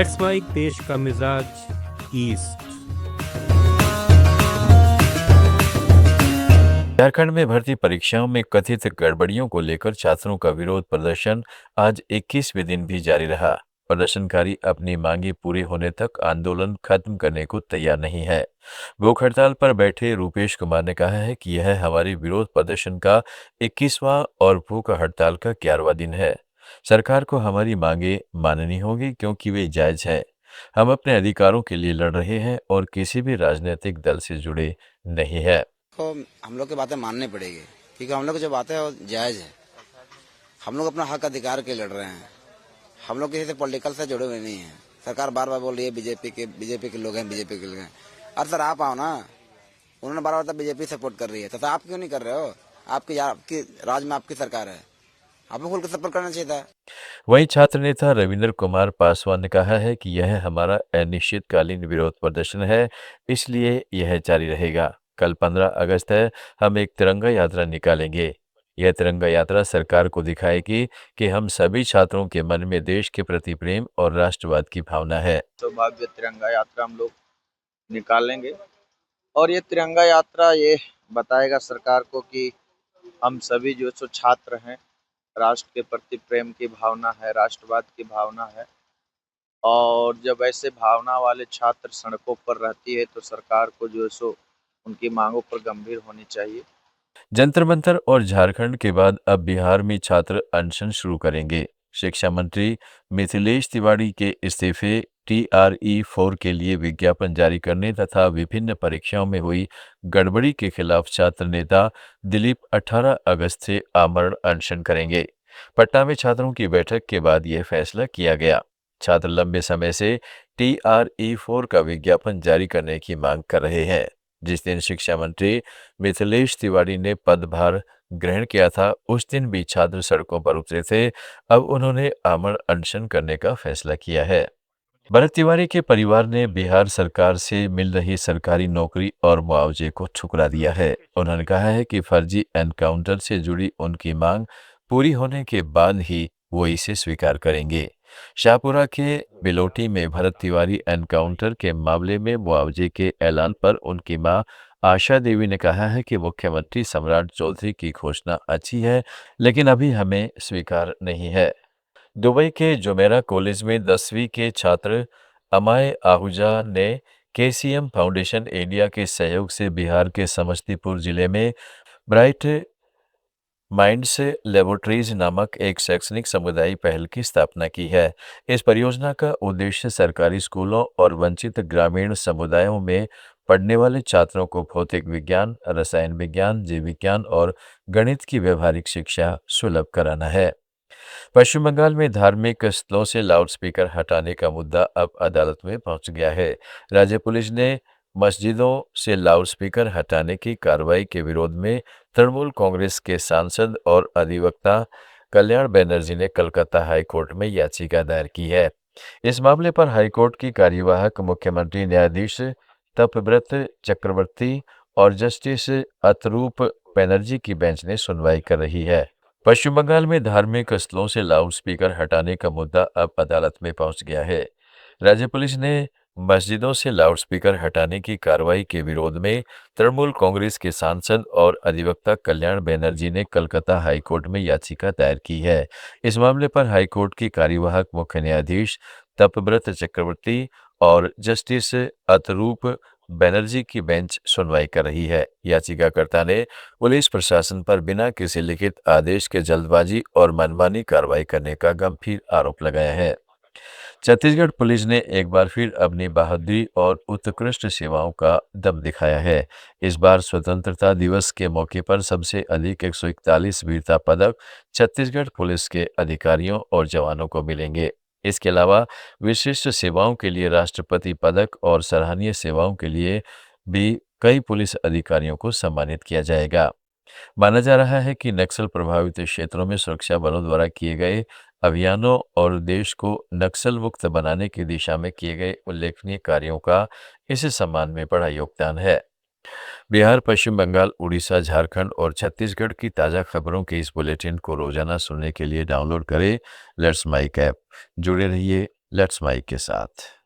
That's why देश का मिजाज ईस्ट। झारखंड में भर्ती परीक्षाओं में कथित गड़बड़ियों को लेकर छात्रों का विरोध प्रदर्शन आज 21वें दिन भी जारी रहा। प्रदर्शनकारी अपनी मांगे पूरी होने तक आंदोलन खत्म करने को तैयार नहीं है। भूख हड़ताल पर बैठे रूपेश कुमार ने कहा है कि यह हमारे विरोध प्रदर्शन का 21वां और भूख हड़ताल का 11वां दिन है। सरकार को हमारी मांगे माननी होगी क्योंकि वे जायज है। हम अपने अधिकारों के लिए लड़ रहे हैं और किसी भी राजनीतिक दल से जुड़े नहीं है। तो हम लोग की बातें माननी पड़ेगी क्योंकि हम लोग की जो बातें हैं वो जायज़ है। हम लोग अपना हक अधिकार के लड़ रहे हैं। हम लोग किसी से पॉलिटिकल से जुड़े हुए नहीं हैं। सरकार बार बार बोल रही है बीजेपी के लोग हैं, बीजेपी के लोग हैं। अरे सर आप आओ ना, उन्होंने बार बार तो बीजेपी सपोर्ट कर रही है, तो आप क्यों नहीं कर रहे हो? आपकी राज में आपकी सरकार है, आपको खुल के सपोर्ट करना चाहिए था। वहीं छात्र नेता रविंद्र कुमार पासवान ने कहा है कि यह हमारा अनिश्चितकालीन विरोध प्रदर्शन है, इसलिए यह जारी रहेगा। कल 15 अगस्त है, हम एक तिरंगा यात्रा निकालेंगे। यह तिरंगा यात्रा सरकार को दिखाएगी कि हम सभी छात्रों के मन में देश के प्रति प्रेम और राष्ट्रवाद की भावना है। तो भव्य तिरंगा यात्रा हम लोग निकालेंगे और ये तिरंगा यात्रा ये बताएगा सरकार को कि हम सभी जो सो छात्र हैं, राष्ट्र के प्रति प्रेम की भावना है, राष्ट्रवाद की भावना है। और जब ऐसे भावना वाले छात्र सड़कों पर रहती है तो सरकार को जो सो उनकी मांगों पर गंभीर होनी चाहिए। जंतर मंतर और झारखंड के बाद अब बिहार में छात्र अनशन शुरू करेंगे। शिक्षा मंत्री मिथिलेश तिवारी के इस्तीफे, TRE-4 के लिए विज्ञापन जारी करने तथा विभिन्न परीक्षाओं में हुई गड़बड़ी के खिलाफ छात्र नेता दिलीप 18 अगस्त से आमरण अनशन करेंगे। पटना में छात्रों की बैठक के बाद यह फैसला किया गया। छात्र लंबे समय से TRE-4 का विज्ञापन जारी करने की मांग कर रहे हैं। जिस दिन शिक्षा मंत्री मिथिलेश तिवारी ने पदभार ग्रहण किया था, उस दिन भी छात्र सड़कों पर उतरे थे। अब उन्होंने आमरण अनशन करने का फैसला किया है। भरत तिवारी के परिवार ने बिहार सरकार से मिल रही सरकारी नौकरी और मुआवजे को ठुकरा दिया है। उन्होंने कहा है कि फर्जी एनकाउंटर से जुड़ी उनकी मांग पूरी होने के बाद ही वो इसे स्वीकार करेंगे। शाहपुरा के बिलोटी में भरत तिवारी एनकाउंटर के मामले में मुआवजे के ऐलान पर उनकी मां आशा देवी ने कहा है कि मुख्यमंत्री सम्राट चौधरी की घोषणा अच्छी है, लेकिन अभी हमें स्वीकार नहीं है। दुबई के जुमेरा कॉलेज में 10वीं के छात्र अमाय आहूजा ने KCM फाउंडेशन इंडिया के सहयोग से बिहार के समस्तीपुर जिले में ब्राइट माइंड्स लेबोरेटरीज नामक एक शैक्षणिक समुदाय पहल की स्थापना की है। इस परियोजना का उद्देश्य सरकारी स्कूलों और वंचित ग्रामीण समुदायों में पढ़ने वाले छात्रों को भौतिक विज्ञान, रसायन विज्ञान, जीव विज्ञान और गणित की व्यवहारिक शिक्षा सुलभ कराना है। पश्चिम बंगाल में धार्मिक स्थलों से लाउडस्पीकर हटाने का मुद्दा अब अदालत में पहुंच गया है। राज्य पुलिस ने मस्जिदों से लाउडस्पीकर हटाने की कार्रवाई के विरोध में तृणमूल कांग्रेस के सांसद और अधिवक्ता कल्याण बनर्जी ने कलकत्ता हाईकोर्ट में याचिका दायर की है। इस मामले पर हाईकोर्ट की कार्यवाहक मुख्यमंत्री न्यायाधीश तपव्रत चक्रवर्ती और जस्टिस अतरूप बनर्जी की बेंच ने सुनवाई कर रही है। पश्चिम बंगाल में धार्मिक स्थलों से लाउडस्पीकर हटाने का मुद्दा अब अदालत में पहुंच गया है। राज्य पुलिस ने मस्जिदों से लाउडस्पीकर हटाने की कार्रवाई के विरोध में तृणमूल कांग्रेस के सांसद और अधिवक्ता कल्याण बनर्जी ने कलकत्ता हाईकोर्ट में याचिका दायर की है। इस मामले पर हाईकोर्ट की कार्यवाहक मुख्य न्यायाधीश तपव्रत चक्रवर्ती और जस्टिस अतरूप बनर्जी की बेंच सुनवाई कर रही है। याचिकाकर्ता ने पुलिस प्रशासन पर बिना किसी लिखित आदेश के जल्दबाजी और मनमानी कार्रवाई करने का गंभीर आरोप लगाया है। छत्तीसगढ़ पुलिस ने एक बार फिर अपनी बहादुरी और उत्कृष्ट सेवाओं का दम दिखाया है। इस बार स्वतंत्रता दिवस के मौके पर सबसे अधिक 141 वीरता पदक छत्तीसगढ़ पुलिस के अधिकारियों और जवानों को मिलेंगे। इसके अलावा विशिष्ट सेवाओं के लिए राष्ट्रपति पदक और सराहनीय सेवाओं के लिए भी कई पुलिस अधिकारियों को सम्मानित किया जाएगा। माना जा रहा है कि नक्सल प्रभावित क्षेत्रों में सुरक्षा बलों द्वारा किए गए अभियानों और देश को नक्सल मुक्त बनाने की दिशा में किए गए उल्लेखनीय कार्यों का इस सम्मान में बड़ा योगदान है। बिहार, पश्चिम बंगाल, उड़ीसा, झारखंड और छत्तीसगढ़ की ताज़ा खबरों के इस बुलेटिन को रोजाना सुनने के लिए डाउनलोड करें लेट्स माइक ऐप। जुड़े रहिए लेट्स माइक के साथ।